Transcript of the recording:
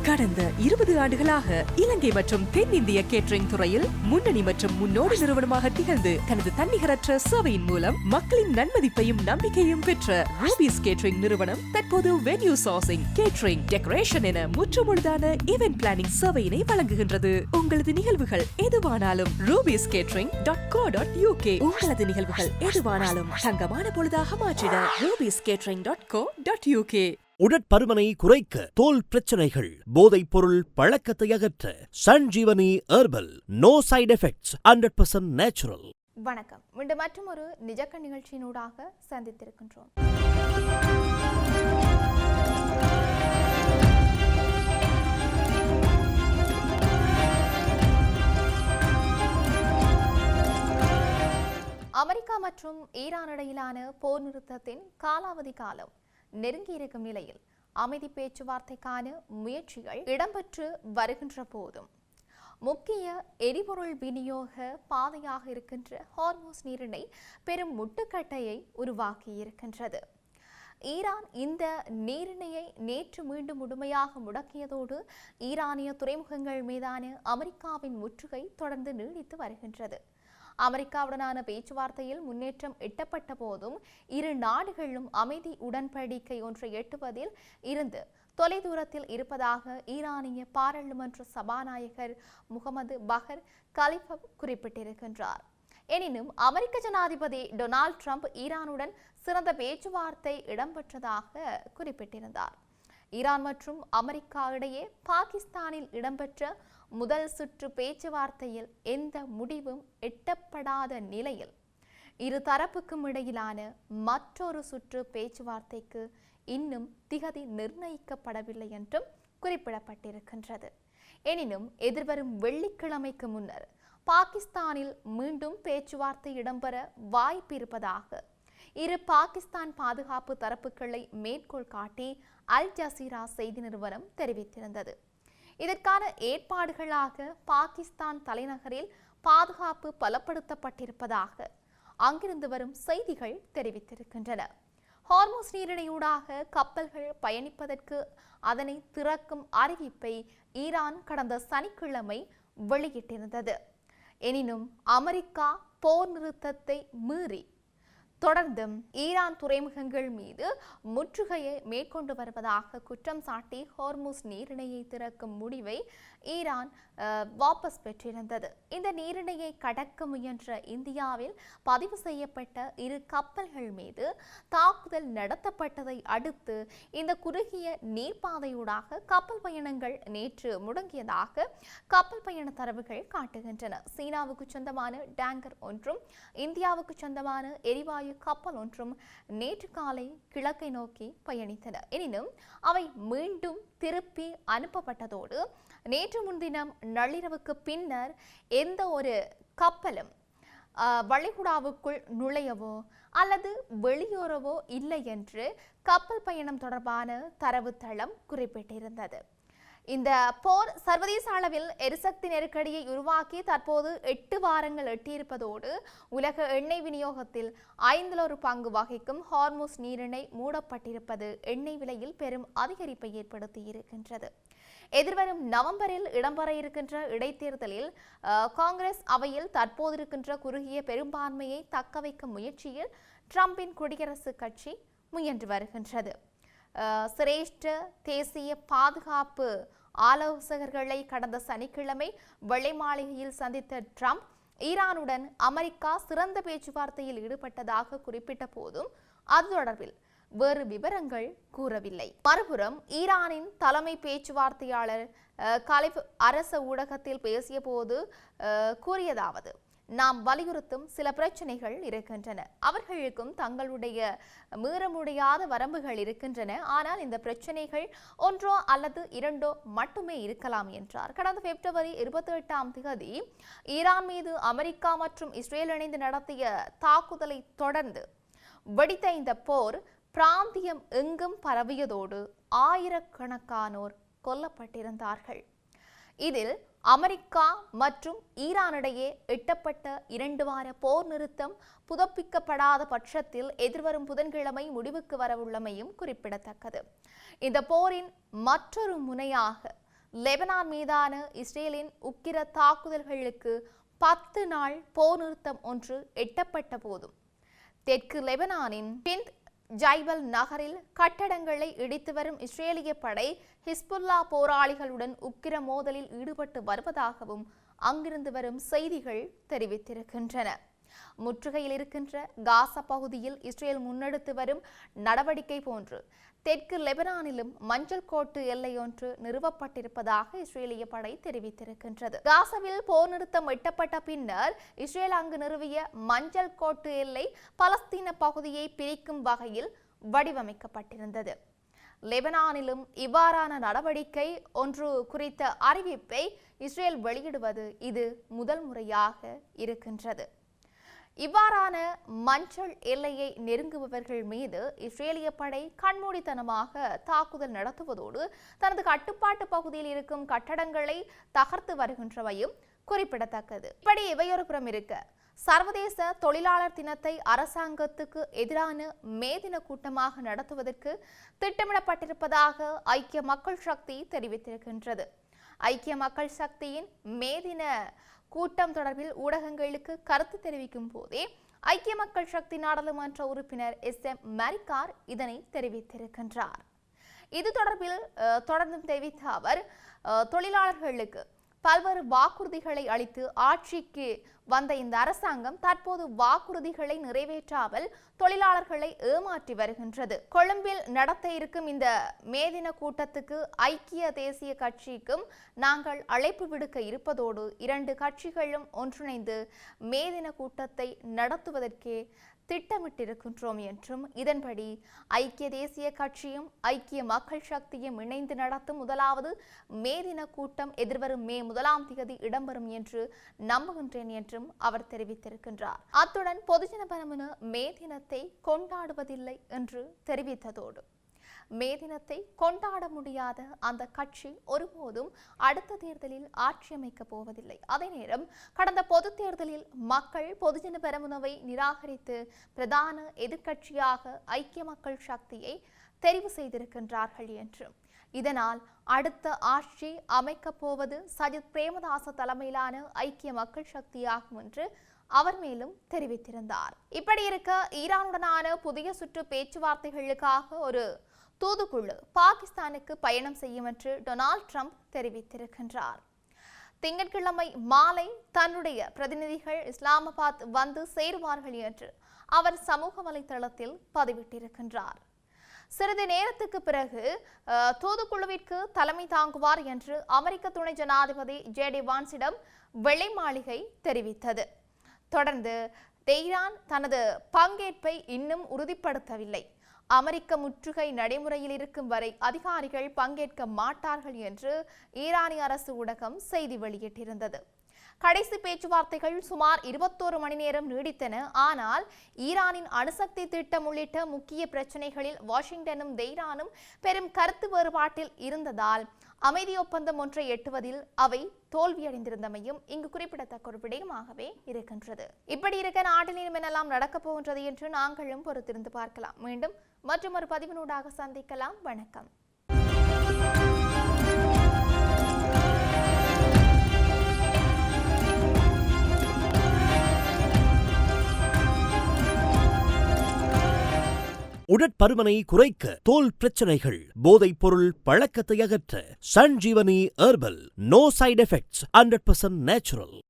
கடந்த 20 ஆண்டுகளாக இலங்கை மற்றும் தென்னிந்திய கேட்டரிங் துறையில் முன்னணி மற்றும் முன்னோடி நிறுவனமாக திகழ்ந்து தனது தன்னிகரற்ற சேவையின் மூலம் மக்களின் நன்மதிப்பையும் நம்பிக்கையும் பெற்ற ரூபீஸ் கேட்டரிங் நிறுவனம் தற்போது வென்யூ சோர்சிங், கேட்டரிங், டெக்கரேஷன் என முற்றுமுழுதான ஈவென்ட் பிளானிங் சேவையினை வழங்குகின்றது. உங்களது நிகழ்வுகள் எதுவானாலும் rubiescatering.co.uk உங்களது நிகழ்வுகள் எதுவானாலும் தங்கமான பொழுதாக மாற்றிட rubiescatering.co.uk. உடற்பருமனை குறைக்க, தோல் பிரச்சனைகள், போதைப் பொருள் பழக்கத்தை அகற்ற Sanjeevani herbal. No side effects, 100% natural. வணக்கம். மீண்டும் மற்றும் ஒரு நிஜக்க நிகழ்ச்சியினூடாக சந்தித்திருக்கின்றோம். அமெரிக்கா மற்றும் ஈரான் இடையிலான போர் நிறுத்தத்தின் காலாவதி காலம் நெருங்கியிருக்கும் நிலையில் அமைதி பேச்சுவார்த்தைக்கான முயற்சிகள் இடம்பெற்று வருகின்ற போதும் முக்கிய எரிபொருள் விநியோக பாதையாக இருக்கின்ற ஹார்மோஸ் நீரிணை பெரும் முட்டுக்கட்டையை உருவாக்கியிருக்கின்றது. ஈரான் இந்த நீரிணையை நேற்று மீண்டும் முழுமையாக முடக்கியதோடு ஈரானிய துறைமுகங்கள் மீதான அமெரிக்காவின் முற்றுகை தொடர்ந்து நீடித்து வருகின்றது. அமெரிக்காவுடனான பேச்சுவார்த்தையில் முன்னேற்றம் எட்டப்பட்ட போதும் இரு நாடுகளும் அமைதி உடன்படிக்கை ஒன்றை எட்டுவதில் இருந்து தொலைதூரத்தில் இருப்பதாக ஈரானிய பாராளுமன்ற சபாநாயகர் முகமது பகர் கலிஃபவ் குறிப்பிட்டிருக்கின்றார். எனினும் அமெரிக்க ஜனாதிபதி டொனால்ட் ட்ரம்ப் ஈரானுடன் சிறந்த பேச்சுவார்த்தை இடம்பெற்றதாக குறிப்பிட்டிருந்தார். ஈரான் மற்றும் அமெரிக்கா இடையே பாகிஸ்தானில் இடம்பெற்ற முதல் சுற்று பேச்சுவார்த்தையில் எந்த முடிவும் எட்டப்படாத நிலையில் இரு தரப்புக்கும் இடையிலான மற்றொரு சுற்று பேச்சுவார்த்தைக்கு இன்னும் திகதி நிர்ணயிக்கப்படவில்லை என்றும் குறிப்பிடப்பட்டிருக்கின்றது. எனினும் எதிர்வரும் வெள்ளிக்கிழமைக்கு முன்னர் பாகிஸ்தானில் மீண்டும் பேச்சுவார்த்தை இடம்பெற வாய்ப்பு இருப்பதாக இரு பாகிஸ்தான் பாதுகாப்பு தரப்புகளை மேற்கோள் காட்டி அல் ஜசீரா செய்தி நிறுவனம் தெரிவித்திருந்தது. இதற்கான ஏற்பாடுகளாக பாகிஸ்தான் தலைநகரில் பாதுகாப்பு பலப்படுத்தப்பட்டிருப்பதாக அங்கிருந்து வரும் செய்திகள் தெரிவித்திருக்கின்றன. ஹார்மோஸ் நீரிணையூடாக கப்பல்கள் பயணிப்பதற்கு அதனை திறக்கும் அறிவிப்பை ஈரான் கடந்த சனிக்கிழமை வெளியிட்டிருந்தது. எனினும் அமெரிக்கா போர் நிறுத்தத்தை மீறி தொடர்ந்தும் ஈரான் துறைமுகங்கள் மீது முற்றுகையை மேற்கொண்டு வருவதாக குற்றம் சாட்டி ஹார்மூஸ் நீரிணையை திறக்கும் முடிவை ஈரான் வாபஸ் பெற்றிருந்தது. இந்த நீரிணையை கடக்க முயன்ற இந்தியாவில் பதிவு செய்யப்பட்ட இரு கப்பல்கள் மீது தாக்குதல் நடத்தப்பட்டதை அடுத்து இந்த குறுகிய நீர்ப்பாதையூடாக கப்பல் பயணங்கள் நேற்று முடங்கியதாக கப்பல் பயண தரவுகள் காட்டுகின்றன. சீனாவுக்கு சொந்தமான டேங்கர் ஒன்றும் இந்தியாவுக்கு சொந்தமான எரிவாயு கப்பல் ஒன்றும் நேற்று காலை கிழக்கை நோக்கி பயணித்தன. எனினும் அவை மீண்டும் திருப்பி அனுப்பப்பட்டதோடு நேற்று முன்தினம் நள்ளிரவுக்கு பின்னர் எந்த ஒரு கப்பலும் வளைகுடாவுக்குள் நுழையவோ அல்லது வெளியேறவோ இல்லை என்று கப்பல் பயணம் தொடர்பான தரவுத்தளம் குறிப்பிட்டிருந்தது. இந்த போர் சர்வதேச அளவில் எரிசக்தி நெருக்கடியை உருவாக்கி தற்போது 8 வாரங்கள் எட்டியிருப்பதோடு உலக எண்ணெய் விநியோகத்தில் 5 பங்கு வகிக்கும் ஹார்மோஸ் நீரிணை மூடப்பட்டிருப்பது எண்ணெய் விலையில் பெரும் அதிகரிப்பை ஏற்படுத்தி இருக்கின்றது. எதிர்வரும் நவம்பரில் இடம்பெற இருக்கின்ற இடைத்தேர்தலில் காங்கிரஸ் அவையில் தற்போது இருக்கின்ற குறுகிய பெரும்பான்மையை தக்கவைக்கும் முயற்சியில் ட்ரம்பின் குடியரசுக் கட்சி முயன்று வருகின்றது. சிரேஷ்ட தேசிய பாதுகாப்பு ஆலோசகர்களை கடந்த சனிக்கிழமை வெள்ளை மாளிகையில் சந்தித்த ட்ரம்ப் ஈரானுடன் அமெரிக்கா சிறந்த பேச்சுவார்த்தையில் ஈடுபட்டதாக குறிப்பிட்ட போதும் அது தொடர்பில் வேறு விவரங்கள் கூறவில்லை. மறுபுறம் ஈரானின் தலைமை பேச்சுவார்த்தையாளர் கலிஃப் அரச ஊடகத்தில் பேசிய போது கூறியதாவது: நாம் வலியுறுத்தும் சில பிரச்சனைகள் இருக்கின்றன. அவர்களுக்கும் தங்களுடைய மீற முடியாத வரம்புகள் இருக்கின்றன. ஆனால் இந்த பிரச்சனைகள் ஒன்றோ அல்லது இரண்டோ மட்டுமே இருக்கலாம் என்றார். கடந்த பிப்ரவரி 28 ஈரான் மீது அமெரிக்கா மற்றும் இஸ்ரேல் இணைந்து நடத்திய தாக்குதலை தொடர்ந்து வெடித்த இந்த போர் பிராந்தியம் எங்கும் பரவியதோடு ஆயிரக்கணக்கானோர் கொல்லப்பட்டிருந்தார்கள். இதில் அமெரிக்கா மற்றும் ஈரானிடையே எட்டப்பட்ட 2 வார போர் நிறுத்தம் புதுப்பிக்கப்படாத பட்சத்தில் எதிர்வரும் புதன்கிழமை முடிவுக்கு வரவுள்ளமையும் குறிப்பிடத்தக்கது. இந்த போரின் மற்றொரு முனையாக லெபனான் மீதான இஸ்ரேலின் உக்கிர தாக்குதல்களுக்கு 10 நாள் போர் நிறுத்தம் ஒன்று எட்டப்பட்ட போதும் தெற்கு லெபனானின் பிந்த் ஜைபல் நகரில் கட்டடங்களை இடித்து வரும் இஸ்ரேலிய படை ஹிஸ்புல்லா போராளிகளுடன் உக்கிர மோதலில் ஈடுபட்டு வருவதாகவும் அங்கிருந்து வரும் செய்திகள் தெரிவித்திருக்கின்றன. முற்றுகையில் இருக்கின்ற காசா பகுதியில் இஸ்ரேல் முன்னெடுத்து வரும் நடவடிக்கை போன்று தெற்கு லெபனானிலும் மஞ்சள் கோட்டு எல்லையொன்று நிறுவப்பட்டிருப்பதாக இஸ்ரேலிய படை தெரிவித்திருக்கின்றது. காசாவில் போர் நிறுத்தம் எட்டப்பட்ட பின்னர் இஸ்ரேல் அங்கு நிறுவிய மஞ்சள் கோட்டு எல்லை பலஸ்தீன பகுதியை பிரிக்கும் வகையில் வடிவமைக்கப்பட்டிருந்தது. லெபனானிலும் இவ்வாறான நடவடிக்கை ஒன்று குறித்த அறிவிப்பை இஸ்ரேல் வெளியிடுவது இது முதல் முறையாக இருக்கின்றது. இவ்வாறான மஞ்சள் எல்லையை நெருங்குபவர்கள் மீது இஸ்ரேலிய படை கண்மூடித்தனமாக தாக்குதல் நடத்துவதோடு தனது கட்டுப்பாட்டு பகுதியில் இருக்கும் கட்டடங்களை தகர்த்து வருகின்றவையும் குறிப்பிடத்தக்கது. இப்படி இவையொரு புறம் இருக்க, சர்வதேச தொழிலாளர் தினத்தை அரசாங்கத்துக்கு எதிரான மே தின கூட்டமாக நடத்துவதற்கு திட்டமிடப்பட்டிருப்பதாக ஐக்கிய மக்கள் சக்தி தெரிவித்திருக்கின்றது. ஐக்கிய மக்கள் சக்தியின் மே தின கூட்டம் தொடர்பில் ஊடகங்களுக்கு கருத்து தெரிவிக்கும் போதே ஐக்கிய மக்கள் சக்தி நாடாளுமன்ற உறுப்பினர் SM மரிக்கார் இதனை தெரிவித்திருக்கின்றார். இது தொடர்பில் தொடர்ந்தும் தெரிவித்த அவர், தொழிலாளர்களுக்கு பல்வேறு வாக்குறுதிகளை அளித்து ஆட்சிக்கு வந்த இந்த அரசாங்கம் தற்போது வாக்குறுதிகளை நிறைவேற்றாமல் தொழிலாளர்களை ஏமாற்றி வருகின்றது. கொழும்பில் நடத்த இருக்கும் இந்த மே தின கூட்டத்துக்கு ஐக்கிய தேசிய கட்சிக்கும் நாங்கள் அழைப்பு விடுக்க இருப்பதோடு 2 கட்சிகளும் ஒன்றிணைந்து மே தின கூட்டத்தை நடத்துவதற்கே திட்டமிட்டிருக்கின்றோம் என்றும், இதன்படி ஐக்கிய தேசிய கட்சியும் ஐக்கிய மக்கள் சக்தியும் இணைந்து நடத்தும் முதலாவது மே தின கூட்டம் எதிர்வரும் மே 1ஆம் தேதி இடம்பெறும் என்று நம்புகின்றேன் என்றும் அவர் தெரிவித்திருக்கின்றார். அத்துடன் பொதுஜன பெரமுன மே தினத்தை கொண்டாடுவதில்லை என்று தெரிவித்ததோடு, மே தினத்தை கொண்டாட முடியாத அந்த கட்சி ஒருபோதும் அடுத்த தேர்தலில் ஆட்சி அமைக்கப் போவதில்லை. அதே நேரம் கடந்த பொது தேர்தலில் மக்கள் பொதுஜன பெரமுனவை நிராகரித்து பிரதான எதிர்க்கட்சியாக ஐக்கிய மக்கள் சக்தியை தெரிவு செய்திருக்கின்றார்கள் என்றும், இதனால் அடுத்த ஆட்சி அமைக்கப் போவது சஜித் பிரேமதாச தலைமையிலான ஐக்கிய மக்கள் சக்தியாகும் என்று அவர் மேலும் தெரிவித்திருந்தார். இப்படி இருக்க, ஈரானுடனான புதிய சுற்று பேச்சுவார்த்தைகளுக்காக ஒரு தூதுக்குழு பாகிஸ்தானுக்கு பயணம் செய்யும் என்று டொனால்ட் ட்ரம்ப் தெரிவித்திருக்கின்றார். திங்கட்கிழமை மாலை தன்னுடைய பிரதிநிதிகள் இஸ்லாமாபாத் வந்து சேருவார்கள் என்று அவர் சமூக வலைதளத்தில் பதிவிட்டிருக்கின்றார். சிறிது நேரத்துக்கு பிறகு தூதுக்குழுவிற்கு தலைமை தாங்குவார் என்று அமெரிக்க துணை ஜனாதிபதி JD வான்ஸிடம் வெள்ளை மாளிகை தெரிவித்தது. தொடர்ந்து தெஹ்ரான் தனது பங்கேற்பை இன்னும் உறுதிப்படுத்தவில்லை. அமெரிக்க முற்றுகை நடைமுறையில் இருக்கும் வரை அதிகாரிகள் பங்கேற்க மாட்டார்கள் என்று ஈரானிய அரசு ஊடகம் செய்தி வெளியிட்டிருந்தது. கடைசி பேச்சுவார்த்தைகள் சுமார் 21 மணி நேரம் நீடித்தன. ஆனால் ஈரானின் அணுசக்தி திட்டம் உள்ளிட்ட முக்கிய பிரச்சனைகளில் வாஷிங்டனும் தெஹ்ரானும் பெரும் கருத்து வேறுபாட்டில் இருந்ததால் அமைதி ஒப்பந்தம் ஒன்றை எட்டுவதில் அவை தோல்வியடைந்திருந்தமையும் இங்கு குறிப்பிடத்தக்க ஒரு விடயமாகவே இருக்கின்றது. இப்படி இருக்க நாட்டில் என்னெல்லாம் நடக்கப் போகின்றது என்று நாங்களும் பொறுத்திருந்து பார்க்கலாம். மீண்டும் மற்றொரு பதிவினூடாக சந்திக்கலாம். வணக்கம். உடற்பருமனை குறைக்க, தோல் பிரச்சனைகள், போதைப் பொருள் பழக்கத்தை அகற்ற Sanjeevani herbal. No side effects, 100% natural.